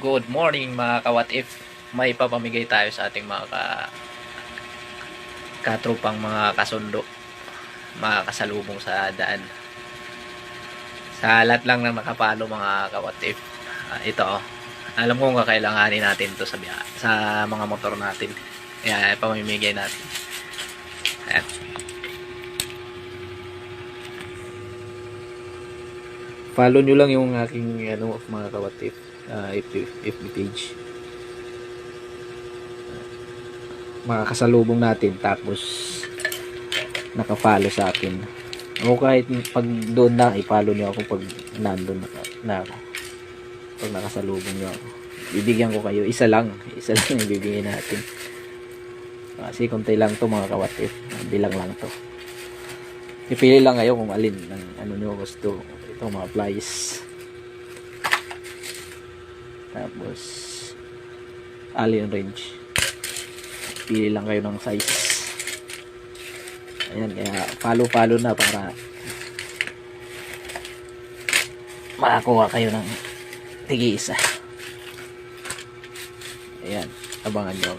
Good morning mga ka-what if. May papamigay tayo sa ating mga katrupang mga kasundo, mga kasalubong sa daan. Sa lahat lang ng nakapalo mga ka-what if. Ito alam ko kakailanganin natin to sa mga motor natin. Kaya pamimigay natin. Ayan. Follow nyo lang yung aking mga ka-what if. FB page, mga kasalubong natin, tapos naka-follow sa akin. O kahit pag doon na, i-follow nyo ako pag nandun na ako, pag nakasalubong nyo ako. Bibigyan ko kayo, isa lang yung bibigyan natin, kasi konti lang to mga ka-what if, bilang lang to. Ipili lang kayo kung alin ng ano nyo gusto. Ito mga plies, tapos alien range. Pili lang kayo ng size. Ayan, kaya follow na para makakuha kayo ng tigi-isa. Ayan, abangan nyo.